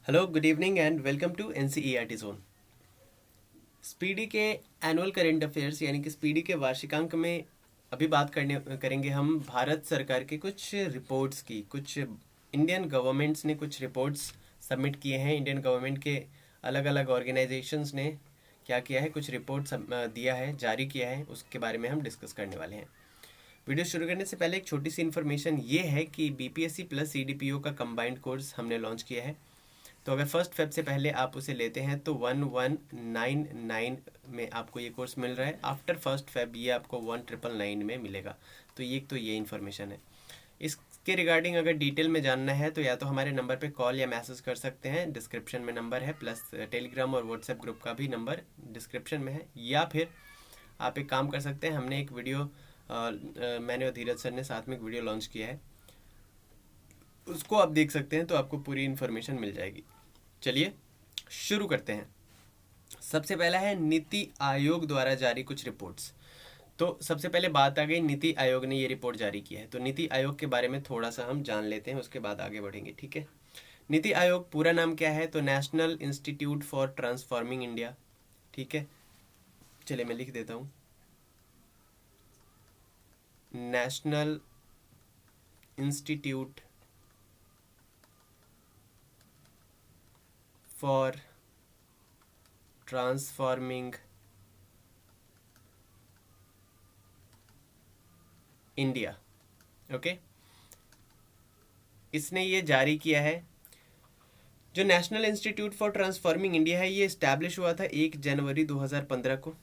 Hello, good evening and welcome to NCERT zone. Speedy के annual current affairs यानी कि speedy के वार्षिकांक में अभी बात करेंगे हम भारत सरकार के कुछ रिपोर्ट्स की। कुछ इंडियन गवर्नमेंट्स ने कुछ रिपोर्ट्स सबमिट किए हैं। इंडियन गवर्नमेंट के अलग अलग ऑर्गेनाइजेशंस ने क्या किया है, कुछ रिपोर्ट दिया है, जारी किया है, उसके बारे में हम डिस्कस करने वाले हैं। वीडियो शुरू करने से पहले एक छोटी सी इन्फॉर्मेशन ये है कि बीपीएससी प्लस सीडीपीओ का कंबाइंड कोर्स हमने लॉन्च किया है। तो अगर 1 फेब से पहले आप उसे लेते हैं तो 1199 में आपको ये कोर्स मिल रहा है। आफ्टर 1 फेब ये आपको 1999 में मिलेगा। तो ये इन्फॉर्मेशन है। इसके रिगार्डिंग अगर डिटेल में जानना है तो या तो हमारे नंबर पे कॉल या मैसेज कर सकते हैं, डिस्क्रिप्शन में नंबर है, प्लस टेलीग्राम और व्हाट्सएप ग्रुप का भी नंबर डिस्क्रिप्शन में है। या फिर आप एक काम कर सकते हैं, हमने एक वीडियो मैंने और धीरज सर ने साथ में एक वीडियो लॉन्च किया है, उसको आप देख सकते हैं, तो आपको पूरी इन्फॉर्मेशन मिल जाएगी। चलिए शुरू करते हैं। सबसे पहला है नीति आयोग द्वारा जारी कुछ रिपोर्ट्स। तो सबसे पहले बात आ गई, नीति आयोग ने ये रिपोर्ट जारी की है। तो नीति आयोग के बारे में थोड़ा सा हम जान लेते हैं, उसके बाद आगे बढ़ेंगे, ठीक है। नीति आयोग पूरा नाम क्या है? तो national institute for transforming India, ठीक है। चलिए मैं लिख देता हूँ, national institute for transforming India, okay. इसने ये जारी किया है। जो national institute for transforming India है, ये इस्टेब्लिश हुआ था 1 जनवरी 2015 को।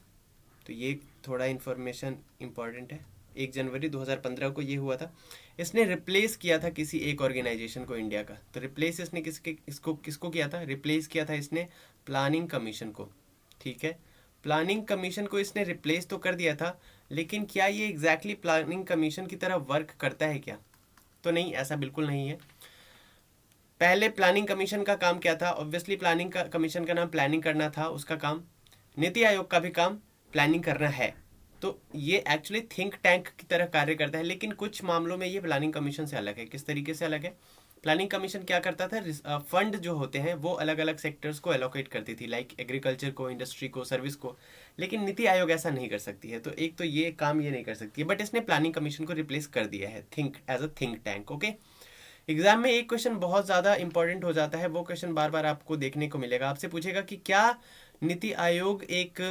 तो ये थोड़ा इन्फॉर्मेशन इम्पॉर्टेंट है। 1 जनवरी 2015 को ये हुआ था। इसने रिप्लेस किया था किसी एक ऑर्गेनाइजेशन को, इंडिया का। तो रिप्लेस इसने किसको किया था? रिप्लेस किया था इसने प्लानिंग कमीशन को, ठीक है। प्लानिंग कमीशन को इसने रिप्लेस तो कर दिया था, लेकिन क्या ये एग्जैक्टली प्लानिंग कमीशन की तरह वर्क करता है क्या? तो नहीं, ऐसा बिल्कुल नहीं है। पहले प्लानिंग कमीशन का काम क्या था? ऑब्वियसली प्लानिंग का कमीशन का नाम प्लानिंग करना था, उसका काम। नीति आयोग का भी काम प्लानिंग करना है। तो ये एक्चुअली थिंक टैंक की तरह कार्य करता है, लेकिन कुछ मामलों में ये प्लानिंग कमीशन से अलग है। किस तरीके से अलग है? प्लानिंग कमीशन क्या करता था? फंड जो होते हैं वो अलग अलग सेक्टर्स को एलोकेट करती थी, लाइक एग्रीकल्चर को, इंडस्ट्री को, सर्विस को। लेकिन नीति आयोग ऐसा नहीं कर सकती है। तो एक तो ये काम ये नहीं कर सकती है, बट इसने प्लानिंग कमीशन को रिप्लेस कर दिया है as a think tank, okay. Exam में एक क्वेश्चन बहुत ज़्यादा इंपॉर्टेंट हो जाता है, वो क्वेश्चन बार बार आपको देखने को मिलेगा। आपसे पूछेगा कि क्या नीति आयोग एक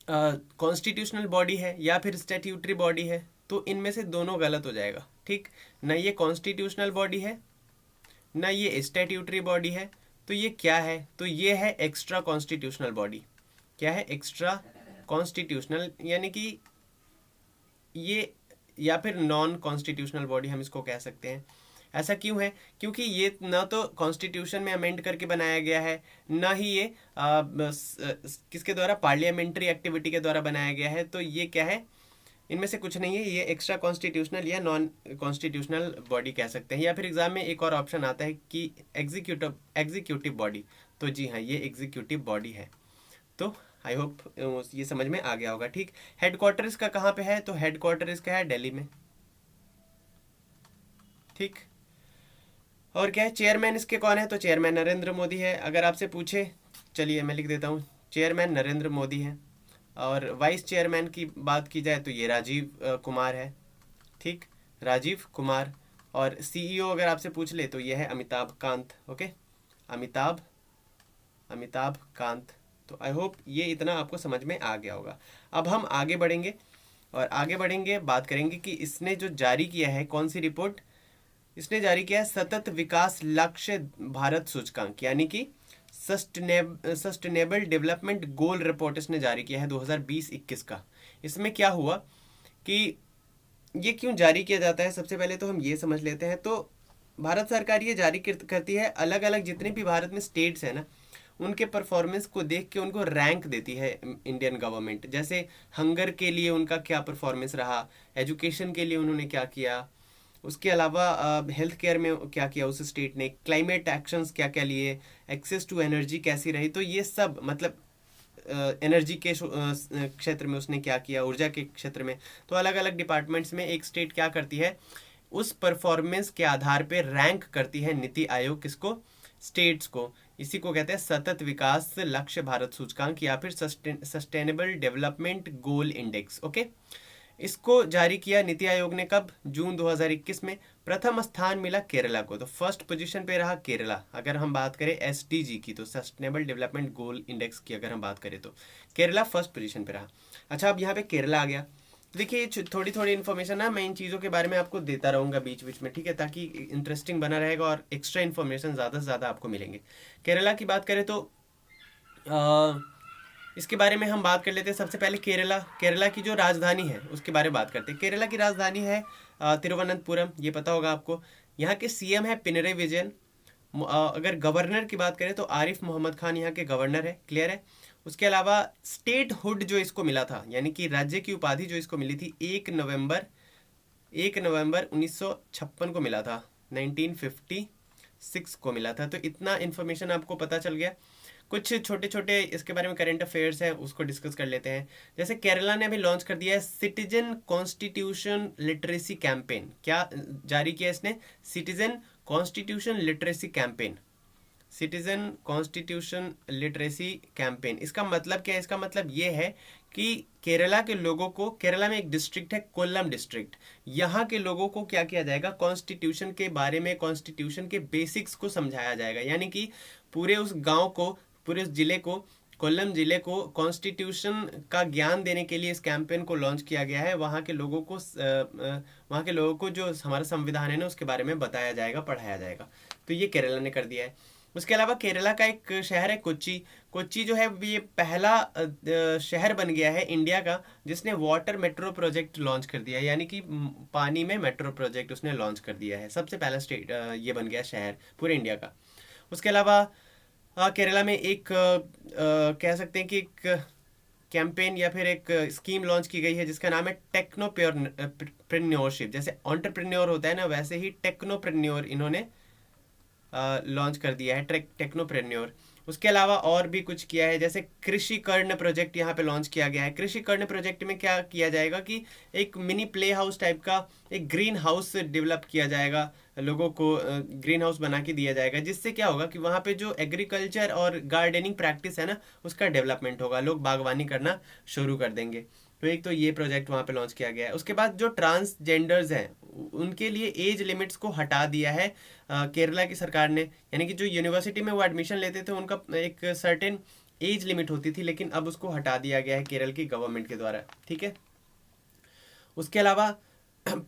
कॉन्स्टिट्यूशनल बॉडी है या फिर स्टैट्यूटरी बॉडी है? तो इनमें से दोनों गलत हो जाएगा, ठीक। ना ये कॉन्स्टिट्यूशनल बॉडी है, ना ये स्टैट्यूटरी बॉडी है। तो ये क्या है? तो ये है एक्स्ट्रा कॉन्स्टिट्यूशनल बॉडी। क्या है? एक्स्ट्रा कॉन्स्टिट्यूशनल, यानी कि ये, या फिर नॉन कॉन्स्टिट्यूशनल बॉडी हम इसको कह सकते हैं। ऐसा क्यों है? क्योंकि ये ना तो कॉन्स्टिट्यूशन में अमेंड करके बनाया गया है, ना ही ये किसके द्वारा, पार्लियामेंट्री एक्टिविटी के द्वारा बनाया गया है। तो ये क्या है? इनमें से कुछ नहीं है। ये एक्स्ट्रा कॉन्स्टिट्यूशनल या नॉन कॉन्स्टिट्यूशनल बॉडी कह सकते हैं। या फिर एग्जाम में एक और ऑप्शन आता है कि एग्जीक्यूटिव बॉडी। तो जी हाँ, ये एग्जीक्यूटिव बॉडी है। तो आई होप ये समझ में आ गया होगा, ठीक। हेडक्वार्टर इसका कहाँ पे है? तो हेडक्वार्टर इसका है दिल्ली में, ठीक। और क्या है? चेयरमैन इसके कौन है? तो चेयरमैन नरेंद्र मोदी है। अगर आपसे पूछे, चलिए मैं लिख देता हूँ, चेयरमैन नरेंद्र मोदी है। और वाइस चेयरमैन की बात की जाए तो ये राजीव कुमार है, ठीक, राजीव कुमार। और सीईओ अगर आपसे पूछ ले तो ये है अमिताभ कांत, ओके, अमिताभ कांत। तो आई होप ये इतना आपको समझ में आ गया होगा। अब हम आगे बढ़ेंगे, और आगे बढ़ेंगे बात करेंगे कि इसने जो जारी किया है, कौन सी रिपोर्ट इसने जारी किया है? सतत विकास लक्ष्य भारत सूचकांक, यानी कि सस्टेनेबल डेवलपमेंट गोल रिपोर्ट इसने जारी किया है 2020-21 का। इसमें क्या हुआ कि ये क्यों जारी किया जाता है, सबसे पहले तो हम ये समझ लेते हैं। तो भारत सरकार ये जारी करती है, अलग अलग जितने भी भारत में स्टेट्स हैं ना, उनके परफॉर्मेंस को देख के उनको रैंक देती है इंडियन गवर्नमेंट। जैसे हंगर के लिए उनका क्या परफॉर्मेंस रहा, एजुकेशन के लिए उन्होंने क्या किया, उसके अलावा हेल्थ केयर में क्या किया उस स्टेट ने, क्लाइमेट एक्शंस क्या क्या लिए, एक्सेस टू एनर्जी कैसी रही। तो ये सब मतलब एनर्जी के क्षेत्र में उसने क्या किया, ऊर्जा के क्षेत्र में। तो अलग अलग डिपार्टमेंट्स में एक स्टेट क्या करती है, उस परफॉर्मेंस के आधार पे रैंक करती है नीति आयोग किसको, स्टेट्स को, इसी को कहते हैं सतत विकास लक्ष्य भारत सूचकांक या फिर sustainable development goal index. Okay, इसको जारी किया नीति आयोग ने कब? जून 2021 में। प्रथम स्थान मिला केरला को, तो फर्स्ट पोजीशन पे रहा केरला। अगर हम बात करें एसडीजी की, तो सस्टेनेबल डेवलपमेंट गोल इंडेक्स की अगर हम बात करें तो केरला फर्स्ट पोजीशन पे रहा। अच्छा, अब यहाँ पे केरला आ गया। देखिए थोड़ी थोड़ी इन्फॉर्मेशन ना मैं इन चीज़ों के बारे में आपको देता रहूँगा बीच बीच में, ठीक है, ताकि इंटरेस्टिंग बना रहेगा और एक्स्ट्रा इन्फॉर्मेशन ज़्यादा से ज़्यादा आपको मिलेंगे। केरला की बात करें तो इसके बारे में हम बात कर लेते हैं। सबसे पहले केरला की जो राजधानी है उसके बारे में बात करते हैं। केरला की राजधानी है तिरुवनंतपुरम, ये पता होगा आपको। यहाँ के सीएम है पिनरई विजयन। अगर गवर्नर की बात करें तो आरिफ मोहम्मद खान यहाँ के गवर्नर है, क्लियर है। उसके अलावा स्टेट हुड जो इसको मिला था, यानी कि राज्य की उपाधि जो इसको मिली थी 1 नवंबर 1956 को मिला था, 1956 को मिला था। तो इतना इन्फॉर्मेशन आपको पता चल गया। कुछ छोटे छोटे इसके बारे में करंट अफेयर्स हैं, उसको डिस्कस कर लेते हैं। जैसे केरला ने अभी लॉन्च कर दिया है सिटीजन कॉन्स्टिट्यूशन लिटरेसी कैंपेन। क्या जारी किया इसने? Citizen constitution literacy campaign, citizen constitution literacy campaign. इसका मतलब क्या है? इसका मतलब ये है कि केरला के लोगों को, केरला में एक डिस्ट्रिक्ट है कोल्लम डिस्ट्रिक्ट, यहाँ के लोगों को क्या किया जाएगा? कॉन्स्टिट्यूशन के बारे में, कॉन्स्टिट्यूशन के बेसिक्स को समझाया जाएगा। यानी कि पूरे उस गांव को, पूरे उस जिले को, कोल्लम जिले को कॉन्स्टिट्यूशन का ज्ञान देने के लिए इस कैंपेन को लॉन्च किया गया है। वहाँ के लोगों को जो हमारा संविधान है ना उसके बारे में बताया जाएगा, पढ़ाया जाएगा। तो ये केरला ने कर दिया है। उसके अलावा केरला का एक शहर है कोच्चि। कोच्चि जो है ये पहला शहर बन गया है इंडिया का जिसने वाटर मेट्रो प्रोजेक्ट लॉन्च कर दिया है, यानी कि पानी में मेट्रो प्रोजेक्ट उसने लॉन्च कर दिया है। सबसे पहला स्टेट ये बन गया शहर पूरे इंडिया का। उसके अलावा केरला में एक कह सकते हैं कि एक कैंपेन या फिर एक स्कीम लॉन्च की गई है जिसका नाम है टेक्नोप्रेन्योरशिप। जैसे एंटरप्रेन्योर होता है ना, वैसे ही टेक्नोप्रेन्योर इन्होंने लॉन्च कर दिया है, टेक्नोप्रेन्योर। उसके अलावा और भी कुछ किया है, जैसे कृषि कर्ण प्रोजेक्ट यहाँ पे लॉन्च किया गया है। कृषि कर्ण प्रोजेक्ट में क्या किया जाएगा कि एक मिनी प्ले हाउस टाइप का एक ग्रीन हाउस डेवलप किया जाएगा, लोगों को ग्रीन हाउस बना के दिया जाएगा, जिससे क्या होगा कि वहाँ पे जो एग्रीकल्चर और गार्डनिंग प्रैक्टिस है ना उसका डेवलपमेंट होगा, लोग बागवानी करना शुरू कर देंगे। तो एक तो ये प्रोजेक्ट वहाँ पे लॉन्च किया गया है। उसके बाद जो ट्रांसजेंडर्स हैं उनके लिए एज लिमिट्स को हटा दिया है केरला की सरकार ने। यानी कि जो यूनिवर्सिटी में वो एडमिशन लेते थे उनका एक सर्टेन एज लिमिट होती थी, लेकिन अब उसको हटा दिया गया है केरल की गवर्नमेंट के द्वारा, ठीक है। उसके अलावा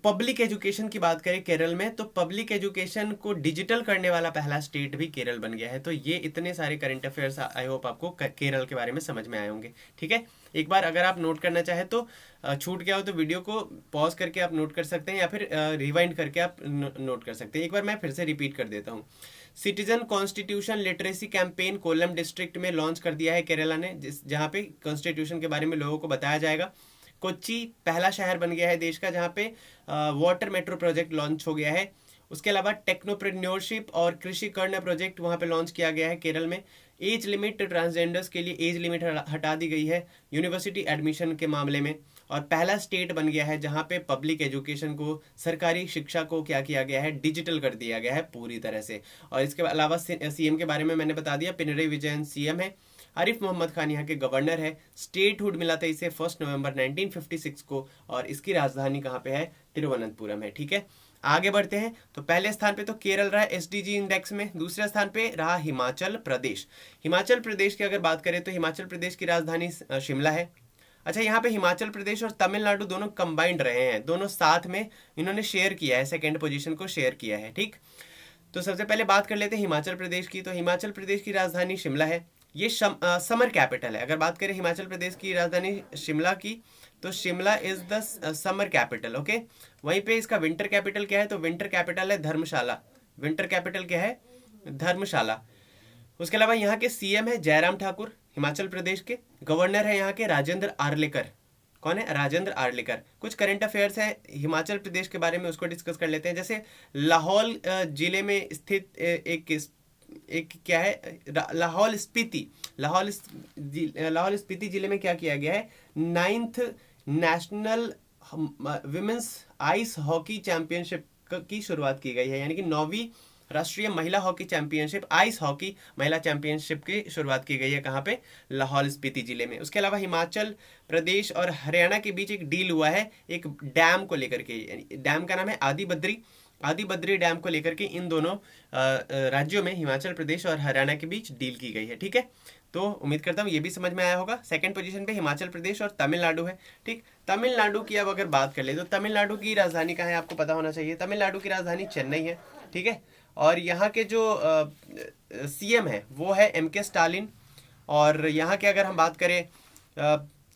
पब्लिक एजुकेशन की बात करें केरल में, तो पब्लिक एजुकेशन को डिजिटल करने वाला पहला स्टेट भी केरल बन गया है। तो ये इतने सारे करंट अफेयर्स आई होप आपको केरल के बारे में समझ में आए होंगे, ठीक है। एक बार अगर आप नोट करना चाहें तो छूट गया हो तो वीडियो को पॉज करके आप नोट कर सकते हैं या फिर रिवाइंड करके आप नोट कर सकते हैं। एक बार मैं फिर से रिपीट कर देता हूँ। Citizen constitution literacy campaign Kollam district में लॉन्च कर दिया है केरला ने, जहाँ पे कॉन्स्टिट्यूशन के बारे में लोगों को बताया जाएगा। कोच्चि पहला शहर बन गया है देश का जहाँ पे वाटर मेट्रो प्रोजेक्ट लॉन्च हो गया है। उसके अलावा टेक्नोप्रेन्योरशिप और कृषि कर्ण प्रोजेक्ट वहाँ पे लॉन्च किया गया है केरल में। एज लिमिट ट्रांसजेंडर्स के लिए एज लिमिट हटा दी गई है यूनिवर्सिटी एडमिशन के मामले में। और पहला स्टेट बन गया है जहाँ पे पब्लिक एजुकेशन को, सरकारी शिक्षा को क्या किया गया है? डिजिटल कर दिया गया है पूरी तरह से। और इसके अलावा सीएम के बारे में मैंने बता दिया, पिनरई विजयन सीएम है, आरिफ मोहम्मद खान यहाँ के गवर्नर है। स्टेट हुड मिला था इसे 1 नवंबर 1956 को और इसकी राजधानी कहाँ पे है? तिरुवनंतपुरम है, ठीक है। आगे बढ़ते हैं तो पहले स्थान पे तो केरल रहा एसडीजी इंडेक्स में। दूसरे स्थान पे रहा हिमाचल प्रदेश। हिमाचल प्रदेश की अगर बात करें तो हिमाचल प्रदेश की राजधानी शिमला है। अच्छा, यहाँ पे हिमाचल प्रदेश और तमिलनाडु दोनों कंबाइंड रहे हैं, दोनों साथ में इन्होंने शेयर किया है, सेकेंड पोजीशन को शेयर किया है, ठीक। तो सबसे पहले बात कर लेते हैं हिमाचल प्रदेश की। तो हिमाचल प्रदेश की राजधानी शिमला है, ये समर कैपिटल है। अगर बात करें हिमाचल प्रदेश की राजधानी शिमला की तो Shimla is the summer capital, okay. वहीं पे इसका विंटर कैपिटल क्या है? तो विंटर कैपिटल है धर्मशाला। विंटर कैपिटल क्या है? धर्मशाला। उसके अलावा यहाँ के सीएम है जयराम ठाकुर, हिमाचल प्रदेश के। गवर्नर है यहाँ के राजेंद्र आर्लेकर। कौन है? राजेंद्र आर्लेकर। कुछ करंट अफेयर्स है हिमाचल प्रदेश के बारे में, उसको डिस्कस कर लेते हैं। जैसे लाहौल जिले में स्थित एक क्या है? लाहौल स्पीति। लाहौल स्पीति जिले में क्या किया गया है? 9th national women's ice hockey championship की शुरुआत की गई है, यानी कि 9वीं राष्ट्रीय महिला हॉकी चैंपियनशिप, आइस हॉकी महिला चैंपियनशिप की शुरुआत की गई है कहाँ पे, लाहौल स्पीति जिले में। उसके अलावा हिमाचल प्रदेश और हरियाणा के बीच एक डील हुआ है एक डैम को लेकर के, डैम का नाम है आदि बद्री डैम को लेकर के इन दोनों राज्यों में, हिमाचल प्रदेश और हरियाणा के बीच डील की गई है। ठीक है, तो उम्मीद करता हूँ ये भी समझ में आया होगा। सेकंड पोजीशन पे हिमाचल प्रदेश और तमिलनाडु है। ठीक, तमिलनाडु की अब अगर बात कर ले तो तमिलनाडु की राजधानी कहाँ है, आपको पता होना चाहिए। तमिलनाडु की राजधानी चेन्नई है। ठीक है, और यहाँ के जो सीएम है वो है एम.के. स्टालिन। और यहाँ के अगर हम बात करें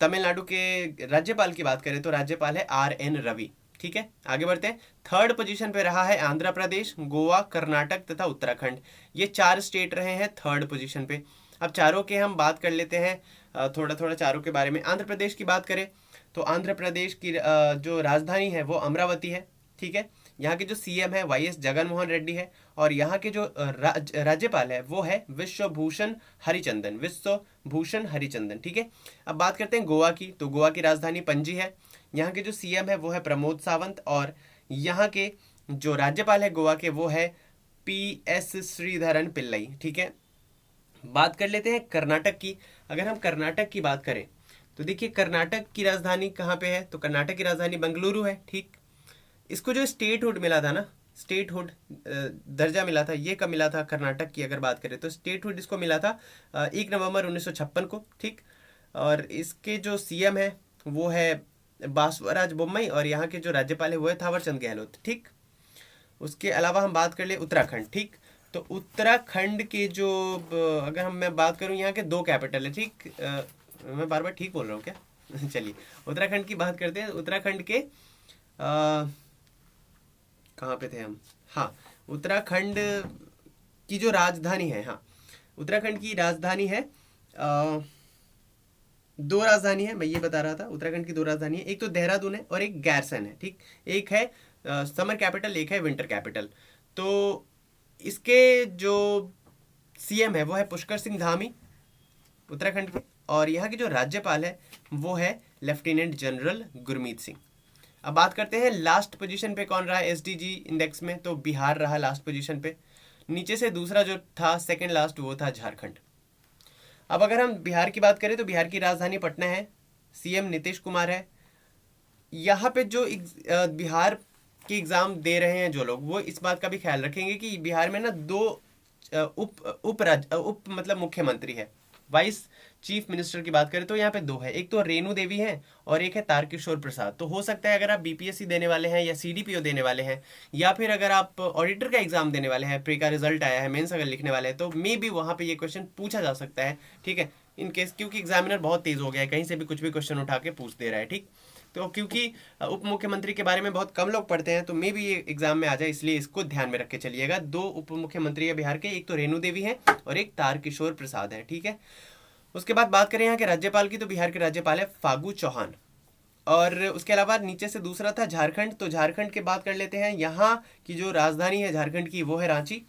तमिलनाडु के राज्यपाल की बात करें तो राज्यपाल है आर.एन. रवि। ठीक है, आगे बढ़ते हैं। थर्ड पोजीशन पे रहा है आंध्र प्रदेश, गोवा, कर्नाटक तथा उत्तराखंड। ये 4 स्टेट रहे हैं थर्ड पोजीशन पे। अब चारों के हम बात कर लेते हैं थोड़ा थोड़ा चारों के बारे में। आंध्र प्रदेश की बात करें तो आंध्र प्रदेश की जो राजधानी है वो अमरावती है। ठीक है, यहाँ के जो सीएम है वाई एस जगनमोहन रेड्डी है। और यहाँ के जो राज्यपाल है वो है विश्वभूषण हरिचंदन। ठीक है, अब बात करते हैं गोवा की, तो गोवा की राजधानी पणजी है। यहाँ के जो सीएम है वो है प्रमोद सावंत। और यहाँ के जो राज्यपाल है गोवा के वो है पी.एस. श्रीधरन पिल्लई। ठीक है, बात कर लेते हैं कर्नाटक की। अगर हम कर्नाटक की बात करें तो देखिए कर्नाटक की राजधानी कहाँ पे है, तो कर्नाटक की राजधानी बेंगलुरु है। ठीक, इसको जो स्टेटहुड मिला था ना, स्टेटहुड दर्जा मिला था, ये कब मिला था कर्नाटक की अगर बात करें तो स्टेटहुड इसको मिला था 1 नवंबर 1956 को। ठीक, और इसके जो सीएम है वो है बासवराज बोम्मई। और यहाँ के जो राज्यपाल है वो है थावरचंद गहलोत। ठीक, उसके अलावा हम बात कर ले उत्तराखंड। ठीक, तो उत्तराखंड के जो अगर मैं बात करूं यहाँ के 2 कैपिटल है। ठीक, मैं बार बार ठीक बोल रहा हूँ क्या चलिए उत्तराखंड की बात करते हैं। उत्तराखंड के कहाँ पे थे हम, हाँ, उत्तराखंड की जो राजधानी है, हाँ, उत्तराखंड की राजधानी है 2 राजधानी है, मैं ये बता रहा था। उत्तराखंड की 2 राजधानी है, एक तो देहरादून है और एक गैरसन है। ठीक, एक है समर कैपिटल, एक है विंटर कैपिटल। तो इसके जो सीएम है वो है पुष्कर सिंह धामी उत्तराखंड के। और यहाँ के जो राज्यपाल है वो है लेफ्टिनेंट जनरल गुरमीत सिंह। अब बात करते हैं लास्ट पोजीशन पे कौन रहा है एसडीजी इंडेक्स में, तो बिहार रहा लास्ट पोजीशन पे। नीचे से दूसरा जो था सेकंड लास्ट वो था झारखंड। अब अगर हम बिहार की बात करें तो बिहार की राजधानी पटना है, सीएम नीतीश कुमार है। यहाँ पे जो बिहार के एग्जाम दे रहे हैं जो लोग, वो इस बात का भी ख्याल रखेंगे कि बिहार में ना 2 उप मतलब मुख्यमंत्री है। वाइस चीफ मिनिस्टर की बात करें तो यहाँ पे 2 है, एक तो रेणु देवी है और एक है तारकिशोर प्रसाद। तो हो सकता है अगर आप बीपीएससी देने वाले हैं या सीडीपीओ देने वाले हैं या फिर अगर आप ऑडिटर का एग्जाम देने वाले हैं, प्री का रिजल्ट आया है, मेंस अगर लिखने वाले हैं, तो मे भी वहाँ पे ये क्वेश्चन पूछा जा सकता है। ठीक है, इन केस, क्योंकि एग्जामिनर बहुत तेज हो गया है, कहीं से भी कुछ भी क्वेश्चन उठा के पूछ दे रहा है। ठीक, तो क्योंकि उप मुख्यमंत्री के बारे में बहुत कम लोग पढ़ते हैं तो मे भी ये एग्जाम में आ जाए, इसलिए इसको ध्यान में रख के चलिएगा। 2 उप मुख्यमंत्री है बिहार के, एक तो रेणु देवी है और एक तारकिशोर प्रसाद है। ठीक है, उसके बाद बात करें यहाँ के राज्यपाल की, तो बिहार के राज्यपाल है फागू चौहान। और उसके अलावा नीचे से दूसरा था झारखंड, तो झारखंड की बात कर लेते हैं। यहाँ की जो राजधानी है झारखंड की वो है रांची।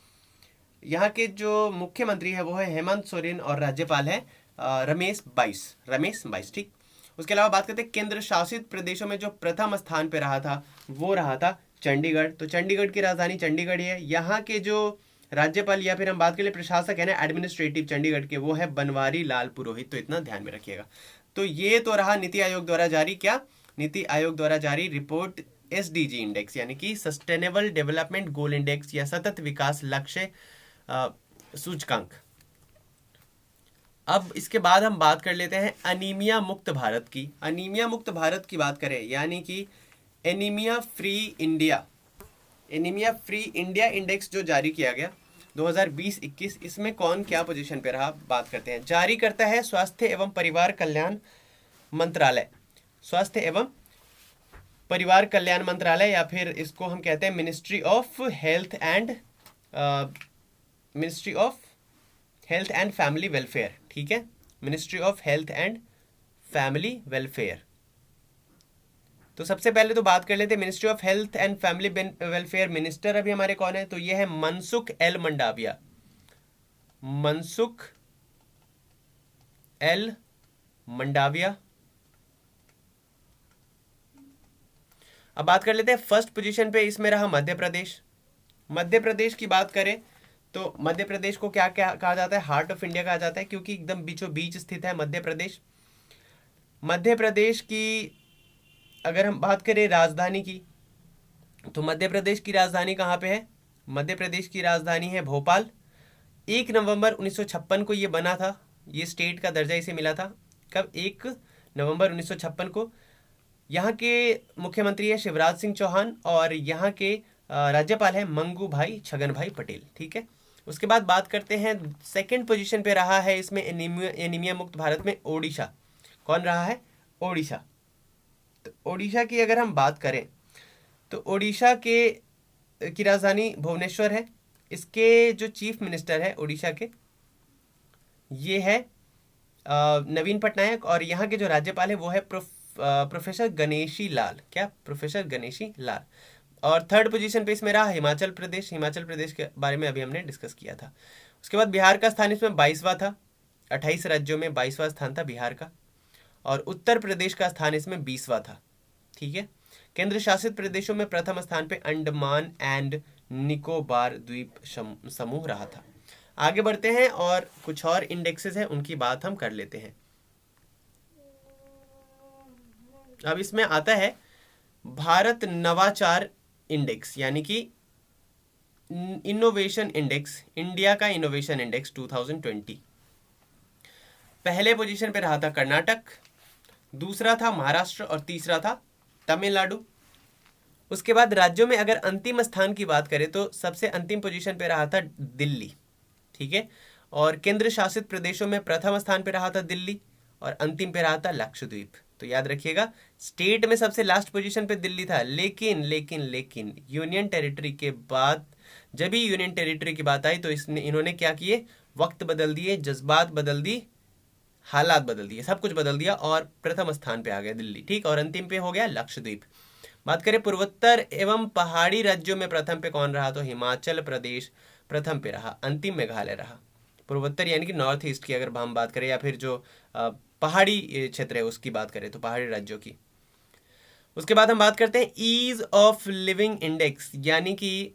यहाँ के जो मुख्यमंत्री है वो है हेमंत सोरेन और राज्यपाल है रमेश बाइस। ठीक, उसके अलावा बात करते हैं केंद्र शासित प्रदेशों में जो प्रथम स्थान पे रहा था वो रहा था चंडीगढ़। तो चंडीगढ़ की राजधानी चंडीगढ़ है। यहाँ के जो राज्यपाल या फिर हम बात करें प्रशासक है ना एडमिनिस्ट्रेटिव चंडीगढ़ के, वो है बनवारी लाल पुरोहित। तो इतना ध्यान में रखिएगा। तो ये तो रहा नीति आयोग द्वारा जारी, क्या, नीति आयोग द्वारा जारी रिपोर्ट एसडीजी इंडेक्स यानी कि सस्टेनेबल डेवलपमेंट गोल इंडेक्स या सतत विकास लक्ष्य सूचकांक। अब इसके बाद हम बात कर लेते हैं अनीमिया मुक्त भारत की। अनीमिया मुक्त भारत की बात करें यानी कि एनीमिया फ्री इंडिया इंडेक्स जो जारी किया गया 2020-21, इसमें कौन क्या पोजीशन पे रहा बात करते हैं। जारी करता है स्वास्थ्य एवं परिवार कल्याण मंत्रालय, स्वास्थ्य एवं परिवार कल्याण मंत्रालय, या फिर इसको हम कहते हैं ministry of health and family welfare. ठीक है, ministry of health and family welfare. तो सबसे पहले तो बात कर लेते हैं ministry of health and family welfare. Minister अभी हमारे कौन है, तो ये है मनसुख एल मंडाविया। अब बात कर लेते हैं फर्स्ट पोजीशन पे इसमें रहा मध्य मध्य प्रदेश की बात करें तो मध्य प्रदेश को क्या क्या कहा जाता है, हार्ट ऑफ इंडिया कहा जाता है, क्योंकि एकदम बीचों बीच स्थित है मध्य प्रदेश। मध्य प्रदेश की अगर हम बात करें राजधानी की, तो मध्य प्रदेश की राजधानी कहाँ पे है? मध्य प्रदेश की राजधानी है भोपाल। 1 नवंबर 1956 को ये बना था, ये स्टेट का दर्जा इसे मिला था। कब? 1 नवंबर 1956 को। यहाँ के मुख्यमंत्री है शिवराज सिंह चौहान और यहाँ के राज्यपाल है मंगू भाई छगन भाई पटेल। ठीक है, उसके बाद बात करते हैं, सेकंड पोजीशन पे रहा है इसमें एनीमिया मुक्त भारत में ओडिशा। कौन रहा है? ओडिशा। तो ओडिशा की अगर हम बात करें तो ओडिशा की राजधानी भुवनेश्वर है। इसके जो चीफ मिनिस्टर है ओडिशा के, ये है नवीन पटनायक, और यहाँ के जो राज्यपाल है वो है प्रोफेसर गणेशी लाल। क्या? प्रोफेसर गणेशी लाल। और थर्ड पोजीशन पे इसमें रहा हिमाचल प्रदेश। हिमाचल प्रदेश के बारे में अभी हमने डिस्कस किया था। उसके बाद बिहार का स्थान इसमें 22वां था। 28 राज्यों में 22वां स्थान था बिहार का। और उत्तर प्रदेश का स्थान इसमें 20वां था। ठीक है, केंद्र शासित प्रदेशों में प्रथम स्थान पे अंडमान एंड निकोबार द्वीप समूह रहा था। आगे बढ़ते हैं और कुछ और इंडेक्सेस हैं, उनकी बात हम कर लेते हैं। अब इसमें आता है भारत नवाचार इंडेक्स, यानी कि इनोवेशन इंडेक्स, इंडिया का इनोवेशन इंडेक्स 2020। पहले पोजीशन पे रहा था कर्नाटक, दूसरा था महाराष्ट्र और तीसरा था तमिलनाडु। उसके बाद राज्यों में अगर अंतिम स्थान की बात करें तो सबसे अंतिम पोजीशन पे रहा था दिल्ली। ठीक है, और केंद्र शासित प्रदेशों में प्रथम स्थान पे रहा था दिल्ली और अंतिम पे रहा था लक्षद्वीप। तो याद रखिएगा, स्टेट में सबसे लास्ट पोजीशन पे दिल्ली था, लेकिन यूनियन टेरिटरी के बाद, जब भी यूनियन टेरिटरी की बात आई तो इन्होंने क्या किए? वक्त बदल दिए, जज्बात बदल दी, हालात बदल दिए, सब कुछ बदल दिया और प्रथम स्थान पे आ गया दिल्ली। ठीक, और अंतिम पे हो गया लक्षद्वीप। बात करें पूर्वोत्तर एवं पहाड़ी राज्यों में प्रथम पे कौन रहा? तो हिमाचल प्रदेश प्रथम पे रहा, अंतिम मेघालय रहा। पूर्वोत्तर यानी कि नॉर्थ ईस्ट की अगर हम बात करें, या फिर जो पहाड़ी क्षेत्र है उसकी बात करें तो पहाड़ी राज्यों की। उसके बाद हम बात करते हैं ईज ऑफ लिविंग इंडेक्स, यानी कि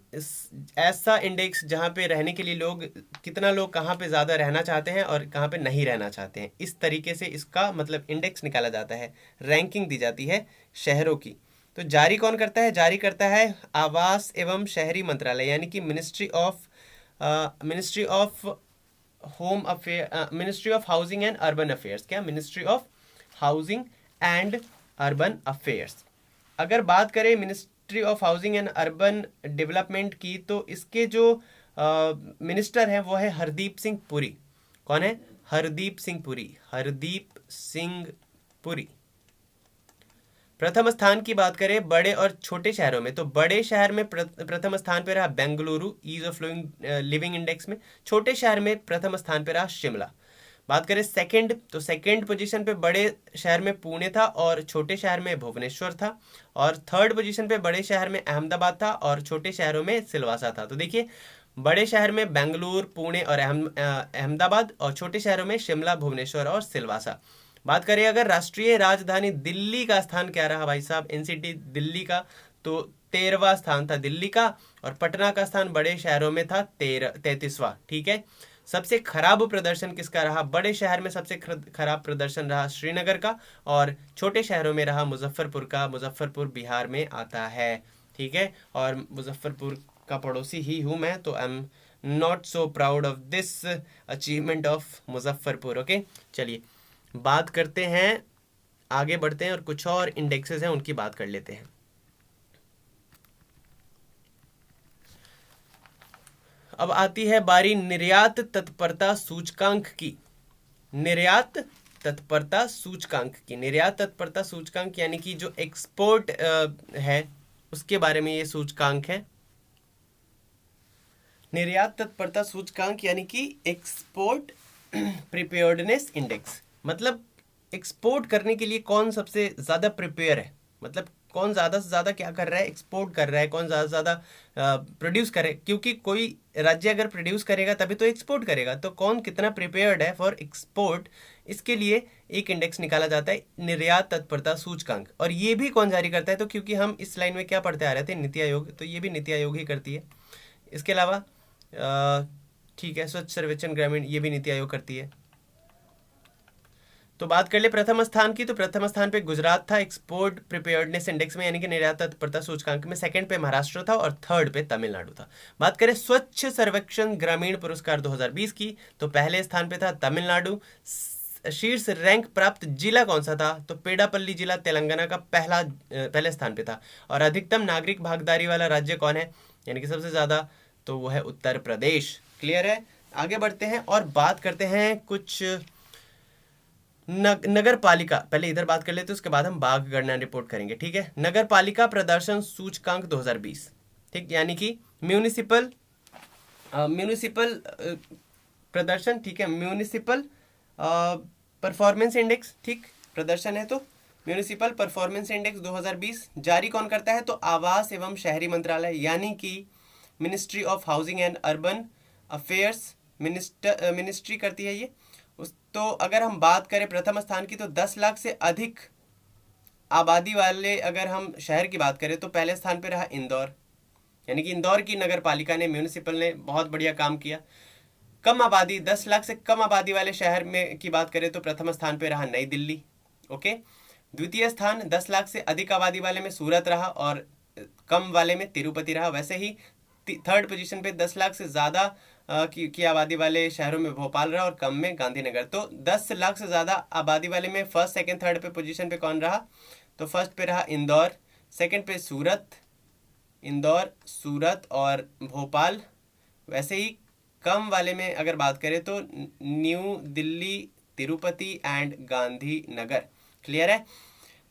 ऐसा इंडेक्स जहाँ पे रहने के लिए लोग, कितना लोग कहाँ पे ज़्यादा रहना चाहते हैं और कहाँ पे नहीं रहना चाहते हैं, इस तरीके से इसका मतलब इंडेक्स निकाला जाता है, रैंकिंग दी जाती है शहरों की। तो जारी कौन करता है? जारी करता है आवास एवं शहरी मंत्रालय, यानी कि ministry of housing and urban affairs. क्या? Ministry of housing and urban affairs. अगर बात करें ministry of housing and urban development की, तो इसके जो मिनिस्टर हैं वो है हरदीप सिंह पुरी। कौन है? हरदीप सिंह पुरी। हरदीप सिंह पुरी। प्रथम स्थान की बात करें बड़े और छोटे शहरों में, तो बड़े शहर में प्रथम स्थान पे रहा Bengaluru ease of living index में। छोटे शहर में प्रथम स्थान पे रहा शिमला। बात करें सेकंड, तो सेकंड पोजीशन पे बड़े शहर में पुणे था और छोटे शहर में भुवनेश्वर था। और थर्ड पोजीशन पे बड़े शहर में अहमदाबाद था और छोटे शहरों में सिलवासा था। तो देखिए, बड़े शहर में बेंगलुरु, पुणे और अहमदाबाद, और छोटे शहरों में शिमला, भुवनेश्वर और सिलवासा। बात करें अगर राष्ट्रीय राजधानी दिल्ली का स्थान क्या रहा भाई साहब, एनसीटी दिल्ली का, तो 13वां स्थान था दिल्ली का, और पटना का स्थान बड़े शहरों में था 33वां। ठीक है, सबसे खराब प्रदर्शन किसका रहा? बड़े शहर में सबसे खराब प्रदर्शन रहा श्रीनगर का, और छोटे शहरों में रहा मुजफ्फरपुर का। मुजफ्फरपुर बिहार में आता है। ठीक है, और मुजफ्फरपुर का पड़ोसी ही हूँ मैं, तो I am not so proud of this achievement of Muzaffarpur. Okay, चलिए बात करते हैं, आगे बढ़ते हैं और कुछ और इंडेक्सेस हैं उनकी बात कर लेते हैं। अब आती है बारी निर्यात तत्परता सूचकांक की। निर्यात तत्परता सूचकांक की। निर्यात तत्परता सूचकांक यानी कि जो एक्सपोर्ट है उसके बारे में ये सूचकांक है। निर्यात तत्परता सूचकांक यानी कि एक्सपोर्ट प्रिपेयर्डनेस इंडेक्स, मतलब एक्सपोर्ट करने के लिए कौन सबसे ज़्यादा प्रिपेयर है, मतलब कौन ज़्यादा से ज़्यादा क्या कर रहा है, एक्सपोर्ट कर रहा है, कौन ज़्यादा से ज़्यादा प्रोड्यूस करे, क्योंकि कोई राज्य अगर प्रोड्यूस करेगा तभी तो एक्सपोर्ट करेगा, तो कौन कितना प्रिपेयर्ड है फॉर एक्सपोर्ट, इसके लिए एक इंडेक्स निकाला जाता है निर्यात तत्परता सूचकांक। और ये भी कौन जारी करता है, तो क्योंकि हम इस लाइन में क्या पढ़ते आ रहे थे, नीति आयोग, तो ये भी नीति आयोग ही करती है। इसके अलावा ठीक है, स्वच्छ सर्वेक्षण ग्रामीण ये भी नीति आयोग करती है। तो बात कर ले प्रथम स्थान की, तो प्रथम स्थान पे गुजरात था एक्सपोर्ट प्रिपेयर्डनेस इंडेक्स में, यानी कि निर्यात तत्परता सूचकांक में। सेकंड पे महाराष्ट्र था और थर्ड पे तमिलनाडु था। बात करें स्वच्छ सर्वेक्षण ग्रामीण पुरस्कार 2020 की, तो पहले स्थान पे था तमिलनाडु। शीर्ष रैंक प्राप्त जिला कौन सा था, तो पेडापल्ली जिला तेलंगाना का पहले स्थान पे था। और अधिकतम नागरिक भागीदारी वाला राज्य कौन है, यानी कि सबसे ज्यादा, तो वो है उत्तर प्रदेश। क्लियर है। आगे बढ़ते हैं और बात करते हैं कुछ नगर पालिका, पहले इधर बात कर लेते हैं, उसके बाद हम बाघ गणना रिपोर्ट करेंगे। ठीक है, नगर पालिका प्रदर्शन सूचकांक 2020, ठीक, यानी कि म्यूनिसिपल प्रदर्शन, ठीक है, म्यूनिसिपल परफॉर्मेंस इंडेक्स, ठीक, प्रदर्शन है तो म्यूनिसिपल परफॉर्मेंस इंडेक्स 2020 जारी कौन करता है, तो आवास एवं शहरी मंत्रालय, यानी कि ministry of housing and urban affairs ministry करती है ये। तो अगर हम बात करें प्रथम स्थान की, तो 10 लाख से अधिक आबादी वाले अगर हम शहर की बात करें, तो पहले स्थान पे रहा इंदौर, यानी कि इंदौर की नगर पालिका ने, म्यूनिसिपल ने बहुत बढ़िया काम किया। कम आबादी, 10 लाख से कम आबादी वाले शहर में की बात करें, तो प्रथम स्थान पे रहा नई दिल्ली। ओके, द्वितीय स्थान 10 लाख से अधिक आबादी वाले में सूरत रहा और कम वाले में तिरुपति रहा। वैसे ही थर्ड पोजीशन पे 10 लाख से ज़्यादा की आबादी वाले शहरों में भोपाल रहा और कम में गांधीनगर। तो 10 लाख से ज़्यादा आबादी वाले में फर्स्ट सेकंड थर्ड पे पोजीशन पे कौन रहा, तो फर्स्ट पे रहा इंदौर, सेकंड पे इंदौर, सूरत और भोपाल। वैसे ही कम वाले में अगर बात करें तो new Delhi, Tirupati and Gandhinagar. Clear है।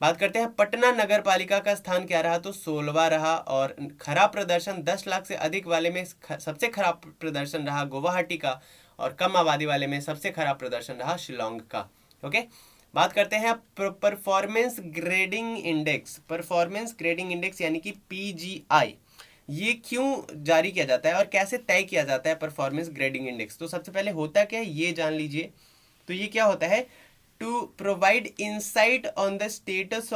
बात करते हैं पटना नगर पालिका का स्थान क्या रहा, तो 16वां रहा। और खराब प्रदर्शन 10 लाख से अधिक वाले में सबसे खराब प्रदर्शन रहा गुवाहाटी का, और कम आबादी वाले में सबसे खराब प्रदर्शन रहा शिलोंग का। ओके, बात करते हैं परफॉर्मेंस ग्रेडिंग इंडेक्स यानी कि PGI, ये क्यों जारी किया जाता है और कैसे तय किया जाता है परफॉर्मेंस ग्रेडिंग इंडेक्स। तो सबसे पहले होता क्या है ये जान लीजिए। तो ये क्या होता है, to provide insight on the status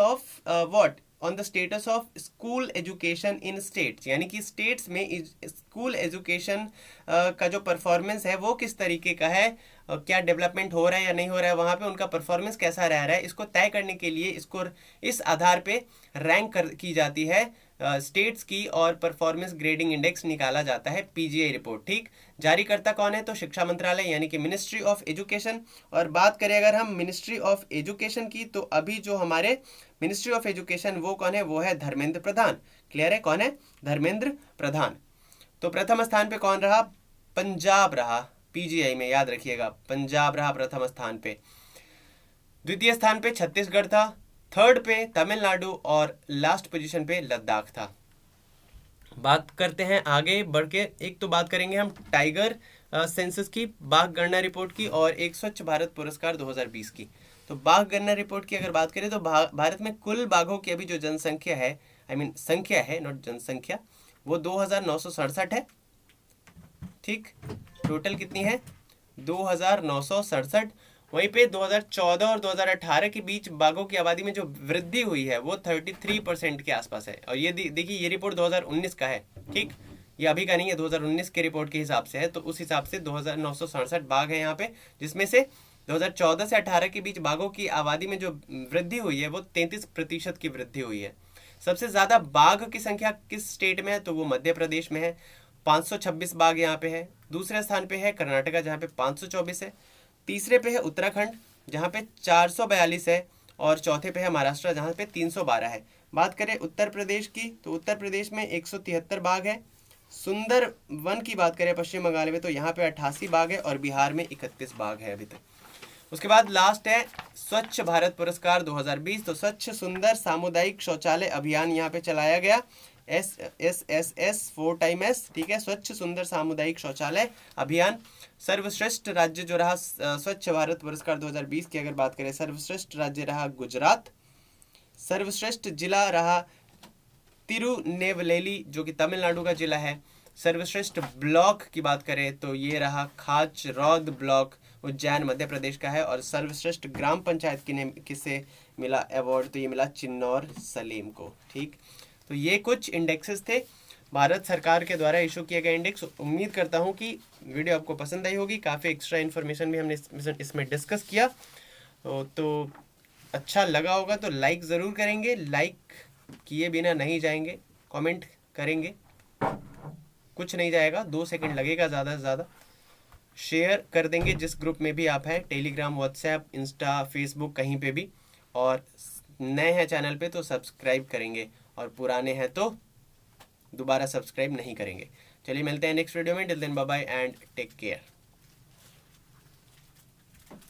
of school education in states, यानी कि स्टेट्स में स्कूल एजुकेशन का जो परफॉर्मेंस है वो किस तरीके का है, क्या डेवलपमेंट हो रहा है या नहीं हो रहा है, वहाँ पे उनका परफॉर्मेंस कैसा रह रहा है, इसको तय करने के लिए इसको इस आधार पे रैंक की जाती है स्टेट्स की, और परफॉर्मेंस ग्रेडिंग इंडेक्स निकाला जाता है PGI रिपोर्ट। ठीक, जारीकर्ता कौन है, तो शिक्षा मंत्रालय यानी कि मिनिस्ट्री ऑफ एजुकेशन। और बात करें अगर हम मिनिस्ट्री ऑफ एजुकेशन की, तो अभी जो हमारे मिनिस्ट्री ऑफ एजुकेशन वो कौन है, वो है धर्मेंद्र प्रधान। क्लियर है, कौन है, धर्मेंद्र प्रधान। तो प्रथम स्थान पे कौन रहा, पंजाब रहा PGI में, याद रखिएगा पंजाब रहा प्रथम स्थान पे। द्वितीय स्थान पे छत्तीसगढ़ था, थर्ड पे तमिलनाडु और लास्ट पोजीशन पे लद्दाख था। बात करते हैं आगे बढ़ के, एक तो बात करेंगे हम टाइगर सेंसस की, बाघ गणना रिपोर्ट की, और एक स्वच्छ भारत पुरस्कार 2020 की। तो बाघ गणना रिपोर्ट की अगर बात करें तो भारत में कुल बाघों की अभी जो जनसंख्या है, संख्या है नॉट जनसंख्या, वो 2967 है। ठीक, टोटल कितनी है, 2967। वहीं पे 2014 और 2018 के बीच बाघों की आबादी में जो वृद्धि हुई है वो 33% के आसपास है। और ये देखिए ये रिपोर्ट 2019 का है। ठीक, ये अभी का नहीं है, 2019 के रिपोर्ट के हिसाब से है। तो उस हिसाब से 2967 बाघ है यहाँ पे, जिसमें से 2014 से 18 के बीच बाघों की आबादी में जो वृद्धि हुई है वो 33% की वृद्धि हुई है। सबसे ज़्यादा बाघ की संख्या किस स्टेट में है, तो वो मध्य प्रदेश में है, 526 बाघ यहाँ पे है। दूसरे स्थान पे है कर्नाटका जहाँ पे 524 है। तीसरे पे है उत्तराखंड जहाँ पे 442 है, और चौथे पे है महाराष्ट्र जहाँ पे 312 है। बात करें उत्तर प्रदेश की, तो उत्तर प्रदेश में 173 बाघ है। सुंदर वन की बात करें पश्चिम बंगाल में, तो यहाँ पे 88 बाघ है, और बिहार में 31 बाघ है अभी तक। उसके बाद लास्ट है स्वच्छ भारत पुरस्कार 2020। तो स्वच्छ सुंदर सामुदायिक शौचालय अभियान यहाँ पे चलाया गया, SSS 4 टाइम S। ठीक है, स्वच्छ सुंदर सामुदायिक शौचालय अभियान। सर्वश्रेष्ठ राज्य जो रहा स्वच्छ भारत पुरस्कार 2020 की अगर बात करें, सर्वश्रेष्ठ राज्य रहा गुजरात। सर्वश्रेष्ठ जिला रहा तिरुनेवलेली जो कि तमिलनाडु का जिला है। सर्वश्रेष्ठ ब्लॉक की बात करें तो ये रहा खाचरौद ब्लॉक, उज्जैन मध्य प्रदेश का है। और सर्वश्रेष्ठ ग्राम पंचायत किसे मिला अवार्ड, तो ये मिला चिन्नौर सलीम को। ठीक, तो ये कुछ इंडेक्सेस थे। भारत सरकार के द्वारा इशू किया गया इंडेक्स। उम्मीद करता हूँ कि वीडियो आपको पसंद आई होगी। काफ़ी एक्स्ट्रा इन्फॉर्मेशन भी हमने इसमें डिस्कस किया, तो अच्छा लगा होगा तो लाइक ज़रूर करेंगे। लाइक किए बिना नहीं जाएंगे, कमेंट करेंगे, कुछ नहीं जाएगा, 2 सेकंड लगेगा ज़्यादा से ज़्यादा। शेयर कर देंगे जिस ग्रुप में भी आप हैं, टेलीग्राम, व्हाट्सएप, इंस्टा, फेसबुक, कहीं पे भी। और नए हैं चैनल पे तो सब्सक्राइब करेंगे, और पुराने हैं तो दोबारा सब्सक्राइब नहीं करेंगे। चलिए मिलते हैं नेक्स्ट वीडियो में। Till then bye bye and take care.